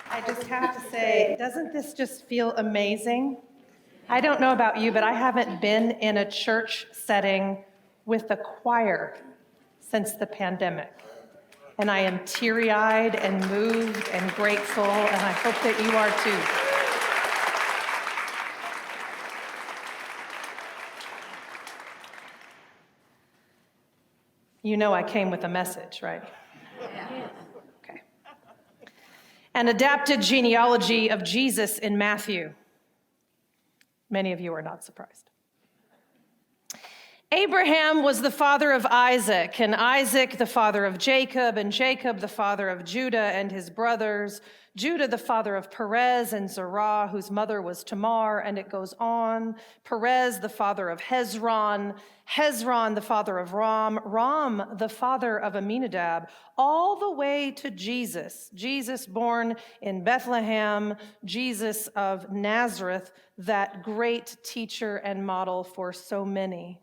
I just have to say, doesn't this just feel amazing? I don't know about you, but I haven't been in a church setting with a choir since the pandemic. And I am teary-eyed and moved and grateful, and I hope that you are too. You know I came with a message, right? Yeah. Okay. An adapted genealogy of Jesus in Matthew. Many of you are not surprised. Abraham was the father of Isaac, and Isaac the father of Jacob, and Jacob the father of Judah and his brothers, Judah the father of Perez and Zerah, whose mother was Tamar, and it goes on. Perez the father of Hezron, Hezron the father of Ram, Ram the father of Aminadab, all the way to Jesus. Jesus born in Bethlehem, Jesus of Nazareth, that great teacher and model for so many.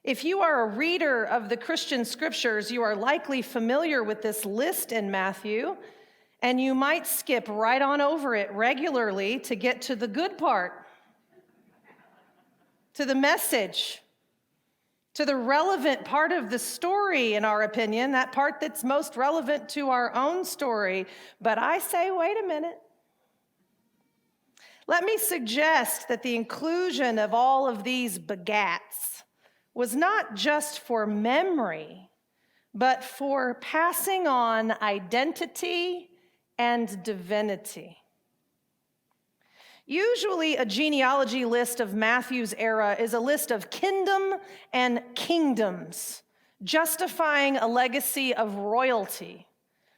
If you are a reader of the Christian scriptures, you are likely familiar with this list in Matthew, and you might skip right on over it regularly to get to the good part, to the message, to the relevant part of the story, in our opinion, that part that's most relevant to our own story. But I say, wait a minute. Let me suggest that the inclusion of all of these begats was not just for memory, but for passing on identity and divinity. Usually, a genealogy list of Matthew's era is a list of kingdom and kingdoms, justifying a legacy of royalty,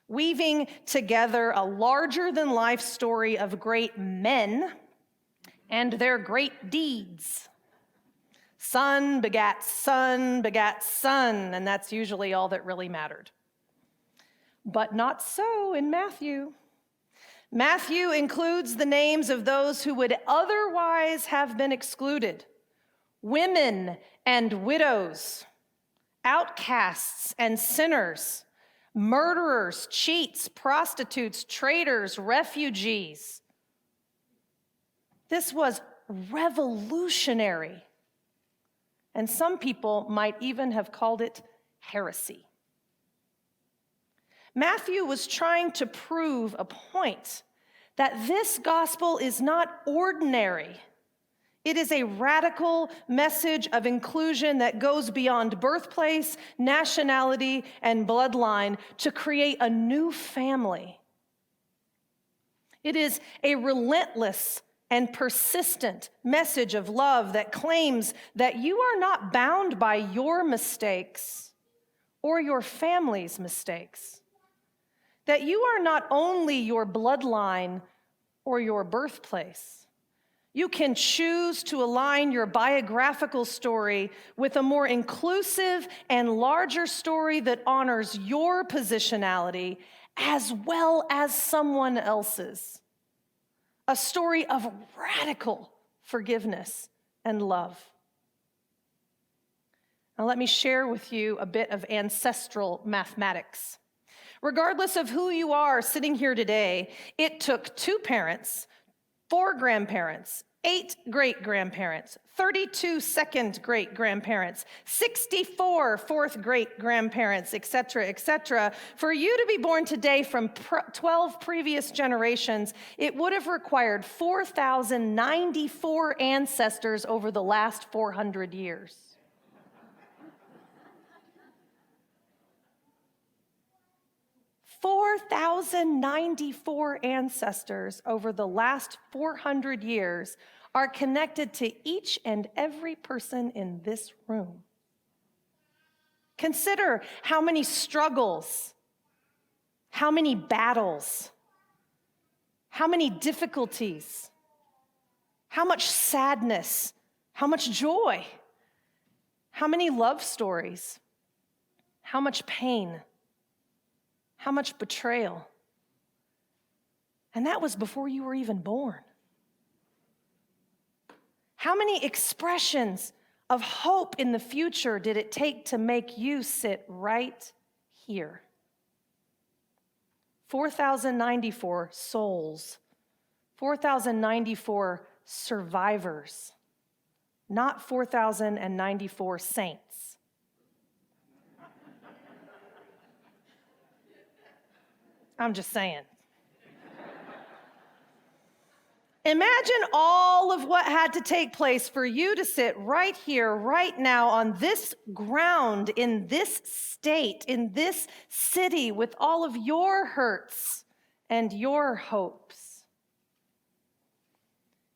weaving together a larger-than-life story of great men and their great deeds. Son begat son begat son, and that's usually all that really mattered. But not so in Matthew. Matthew includes the names of those who would otherwise have been excluded: women and widows, outcasts and sinners, murderers, cheats, prostitutes, traitors, refugees. This was revolutionary. And some people might even have called it heresy. Matthew was trying to prove a point, that this gospel is not ordinary. It is a radical message of inclusion that goes beyond birthplace, nationality, and bloodline to create a new family. It is a relentless and persistent message of love that claims that you are not bound by your mistakes or your family's mistakes, that you are not only your bloodline or your birthplace. You can choose to align your biographical story with a more inclusive and larger story that honors your positionality as well as someone else's. A story of radical forgiveness and love. Now let me share with you a bit of ancestral mathematics. Regardless of who you are sitting here today, it took 2 parents, 4 grandparents, 8 great-grandparents, 32 second great-grandparents, 64 fourth great-grandparents, etc., for you to be born today from 12 previous generations. It would have required 4,094 ancestors over the last 400 years. (4,094 ancestors over the last 400 years are connected to each and every person in this room. Consider how many struggles, how many battles, how many difficulties, how much sadness, how much joy, how many love stories, how much pain, how much betrayal. And that was before you were even born. How many expressions of hope in the future did it take to make you sit right here? 4,094 souls, 4,094 survivors, not 4,094 saints. I'm just saying. Imagine all of what had to take place for you to sit right here, right now, on this ground, in this state, in this city, with all of your hurts and your hopes.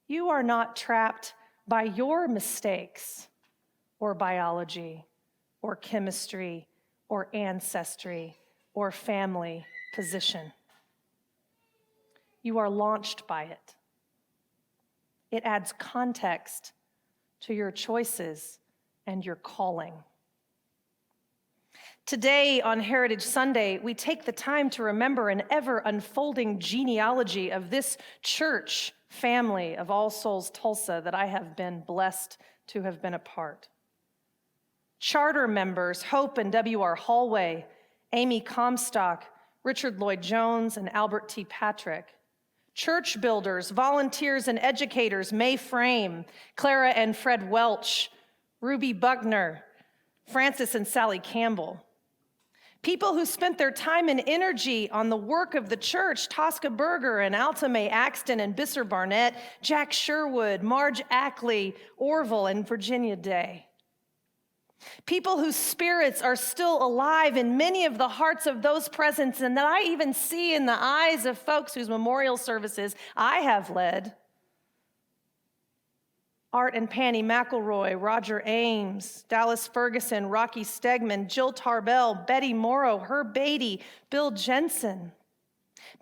You are not trapped by your mistakes, or biology, or chemistry, or ancestry, or family position. You are launched by it. It adds context to your choices and your calling. Today, on Heritage Sunday, we take the time to remember an ever-unfolding genealogy of this church family of All Souls Tulsa that I have been blessed to have been a part. Charter members Hope and W.R. Hallway, Amy Comstock, Richard Lloyd Jones, and Albert T. Patrick. Church builders, volunteers, and educators May Frame, Clara and Fred Welch, Ruby Buckner, Francis and Sally Campbell. People who spent their time and energy on the work of the church, Tosca Berger and Alta Mae Axton and Bisser Barnett, Jack Sherwood, Marge Ackley, Orville, and Virginia Day. People whose spirits are still alive in many of the hearts of those present, and that I even see in the eyes of folks whose memorial services I have led. Art and Panny McElroy, Roger Ames, Dallas Ferguson, Rocky Stegman, Jill Tarbell, Betty Morrow, Herb Beatty, Bill Jensen.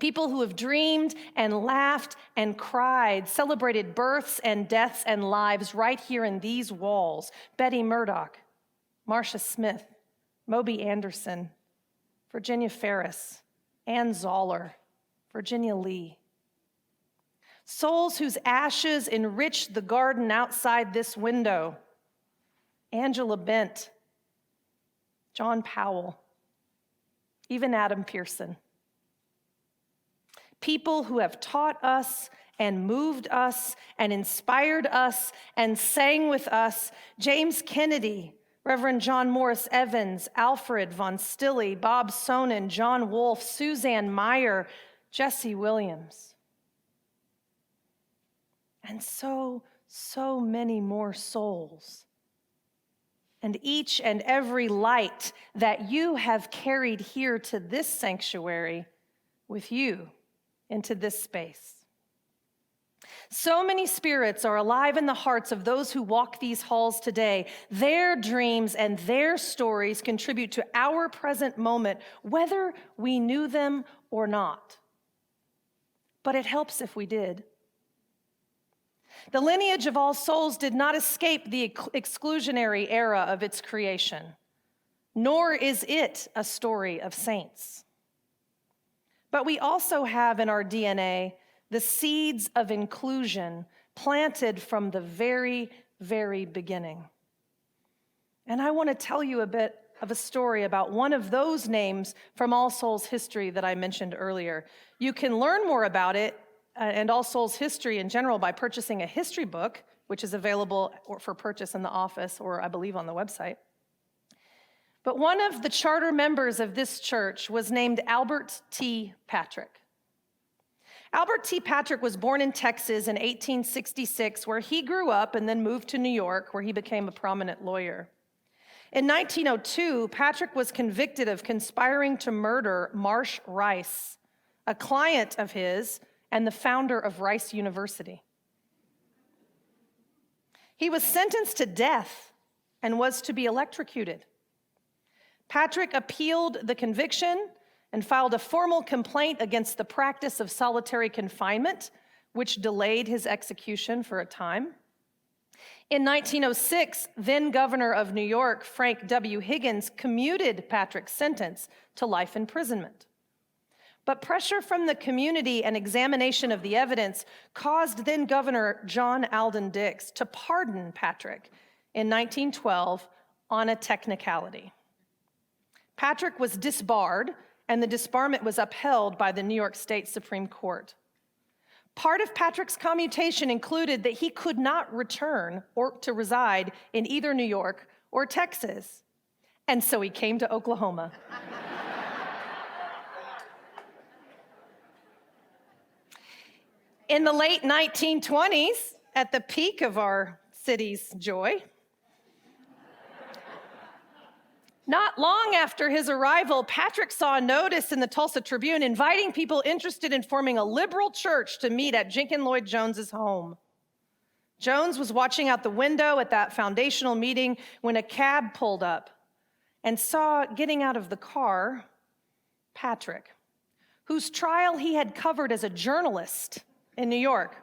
People who have dreamed and laughed and cried, celebrated births and deaths and lives right here in these walls. Betty Murdoch, Marcia Smith, Moby Anderson, Virginia Ferris, Ann Zoller, Virginia Lee. Souls whose ashes enriched the garden outside this window. Angela Bent, John Powell, even Adam Pearson. People who have taught us and moved us and inspired us and sang with us. James Kennedy, Reverend John Morris Evans, Alfred Von Stille, Bob Sonnen, John Wolfe, Suzanne Meyer, Jesse Williams. And so many more souls. And each and every light that you have carried here to this sanctuary with you into this space. So many spirits are alive in the hearts of those who walk these halls today. Their dreams and their stories contribute to our present moment, whether we knew them or not. But it helps if we did. The lineage of All Souls did not escape the exclusionary era of its creation, nor is it a story of saints. But we also have in our DNA the seeds of inclusion planted from the very, very beginning. And I want to tell you a bit of a story about one of those names from All Souls history that I mentioned earlier. You can learn more about it and All Souls history in general by purchasing a history book, which is available for purchase in the office or I believe on the website. But one of the charter members of this church was named Albert T. Patrick. Albert T. Patrick was born in Texas in 1866, where he grew up and then moved to New York, where he became a prominent lawyer. In 1902, Patrick was convicted of conspiring to murder Marsh Rice, a client of his and the founder of Rice University. He was sentenced to death and was to be electrocuted. Patrick appealed the conviction and filed a formal complaint against the practice of solitary confinement, which delayed his execution for a time. In 1906, then governor of New York, Frank W. Higgins, commuted Patrick's sentence to life imprisonment. But pressure from the community and examination of the evidence caused then Governor John Alden Dix to pardon Patrick in 1912 on a technicality. Patrick was disbarred, and the disbarment was upheld by the New York State Supreme Court. Part of Patrick's commutation included that he could not return or to reside in either New York or Texas, and so he came to Oklahoma. In the late 1920s, at the peak of our city's joy, not long after his arrival, Patrick saw a notice in the Tulsa Tribune inviting people interested in forming a liberal church to meet at Jenkins Lloyd Jones's home. Jones was watching out the window at that foundational meeting when a cab pulled up and saw getting out of the car Patrick, whose trial he had covered as a journalist in New York.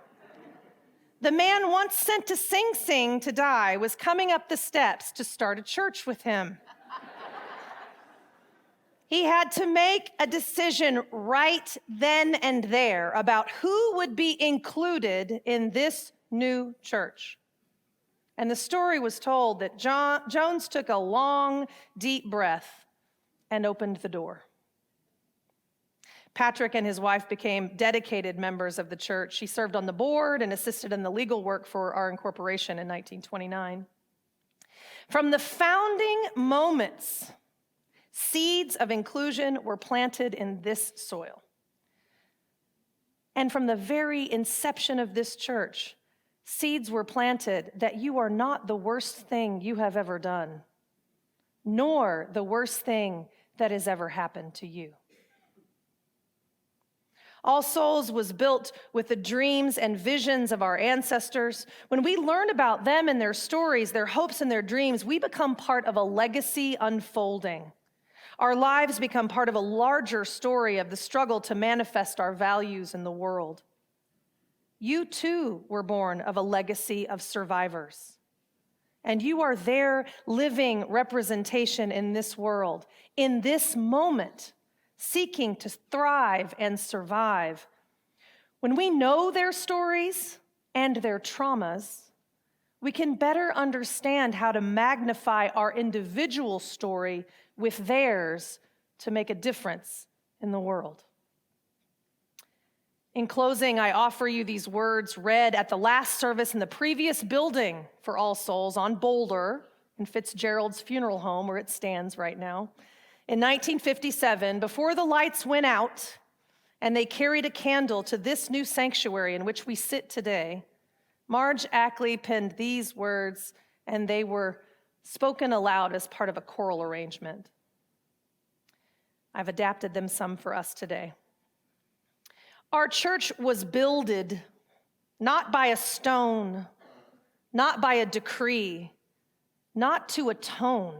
The man once sent to Sing Sing to die was coming up the steps to start a church with him. He had to make a decision right then and there about who would be included in this new church. And the story was told that Jones took a long, deep breath and opened the door. Patrick and his wife became dedicated members of the church. He served on the board and assisted in the legal work for our incorporation in 1929. From the founding moments, seeds of inclusion were planted in this soil. And from the very inception of this church, seeds were planted that you are not the worst thing you have ever done, nor the worst thing that has ever happened to you. All Souls was built with the dreams and visions of our ancestors. When we learn about them and their stories, their hopes and their dreams, we become part of a legacy unfolding. Our lives become part of a larger story of the struggle to manifest our values in the world. You too were born of a legacy of survivors, and you are their living representation in this world, in this moment, seeking to thrive and survive. When we know their stories and their traumas, we can better understand how to magnify our individual story with theirs to make a difference in the world. In closing, I offer you these words read at the last service in the previous building for All Souls on Boulder in Fitzgerald's funeral home, where it stands right now. In 1957, before the lights went out and they carried a candle to this new sanctuary in which we sit today, Marge Ackley penned these words, and they were spoken aloud as part of a choral arrangement. I've adapted them some for us today. Our church was builded not by a stone, not by a decree, not to atone.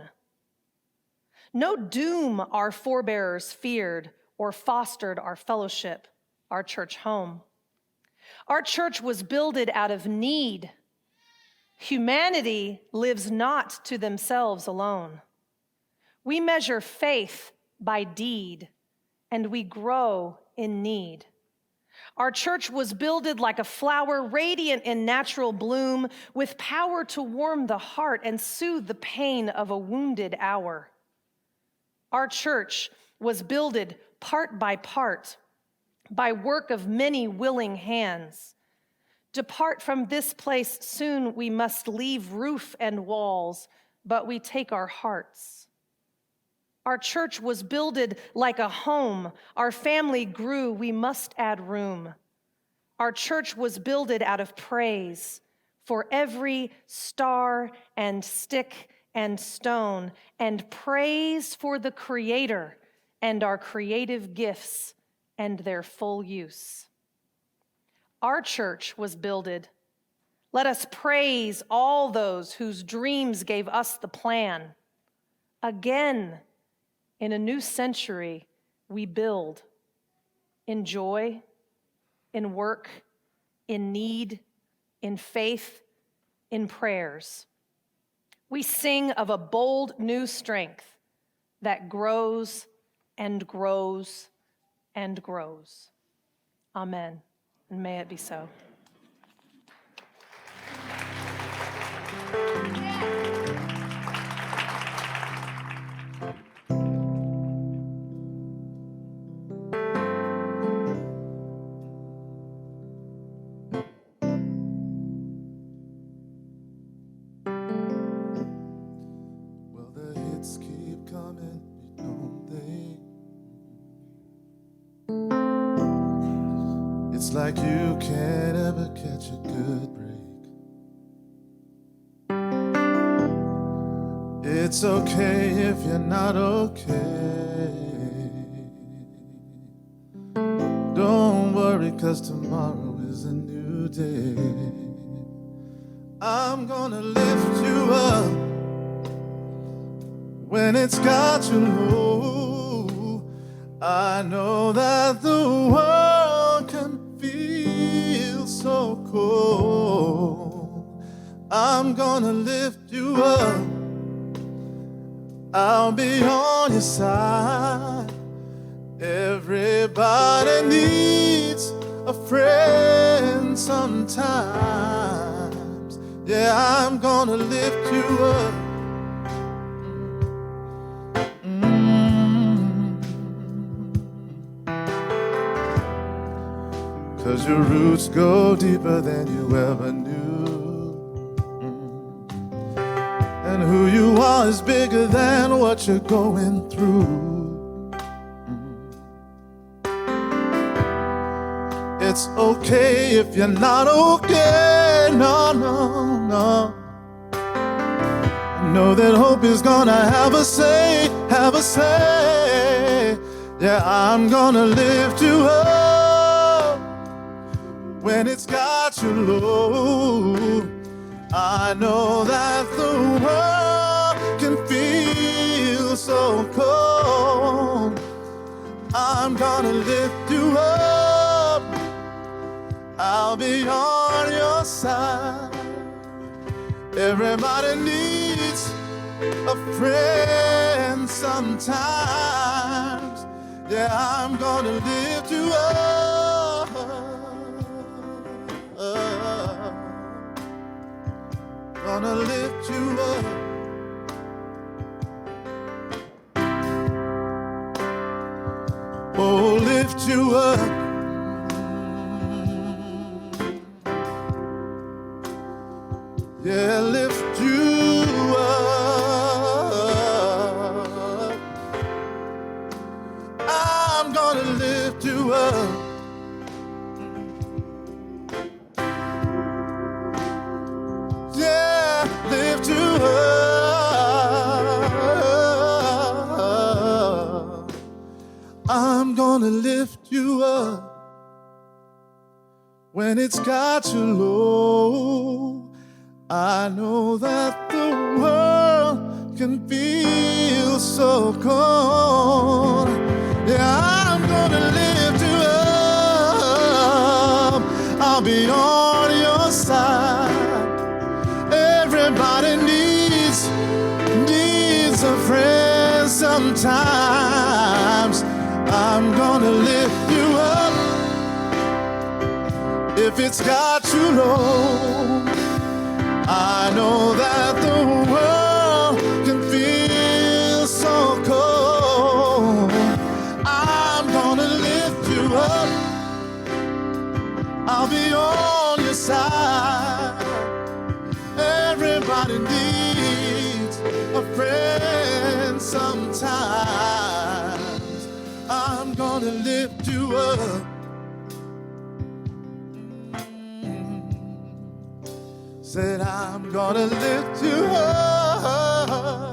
No doom our forebears feared or fostered our fellowship, our church home. Our church was builded out of need. Humanity lives not to themselves alone. We measure faith by deed, and we grow in need. Our church was builded like a flower radiant in natural bloom, with power to warm the heart and soothe the pain of a wounded hour. Our church was builded part by work of many willing hands. Depart from this place soon, we must leave roof and walls, but we take our hearts. Our church was builded like a home. Our family grew, we must add room. Our church was builded out of praise for every star and stick and stone, and praise for the Creator and our creative gifts and their full use. Our church was builded. Let us praise all those whose dreams gave us the plan. Again, In a new century, we build in joy, in work, in need, in faith, in prayers. We sing of a bold new strength that grows and grows and grows. Amen, and may it be so. Well, the hits keep coming, don't they? It's like you can't ever catch a good break. It's okay if you're not okay. Don't worry, 'cause tomorrow is a new day. I'm gonna lift you up when it's got you low. I know that the world can feel so cold. I'm gonna lift you up. I'll be on your side. Everybody needs a friend sometimes. Yeah, I'm gonna lift you up. 'Cause your roots go deeper than you ever knew. And who you are is bigger than what you're going through. It's okay if you're not okay. No, no, no. Know that hope is gonna have a say, have a say. Yeah, I'm gonna lift you up when it's got you low. I know that the world can feel so cold. I'm gonna lift you up. I'll be on your side. Everybody needs a friend sometimes. Yeah, I'm gonna lift you up. Gonna lift you up. Oh, lift you up. Yeah, lift you up. I'm gonna lift you up. Yeah, lift you up. I'm gonna lift you up when it's got you low. I know that the world can feel so cold. Yeah, I'm gonna lift you up. I'll be on your side. Everybody needs a friend sometimes. I'm gonna lift you up if it's got you low. I know that the world can feel so cold. I'm gonna lift you up. I'll be on your side. Everybody needs a friend sometimes. I'm gonna lift you up. Said I'm gonna lift you up.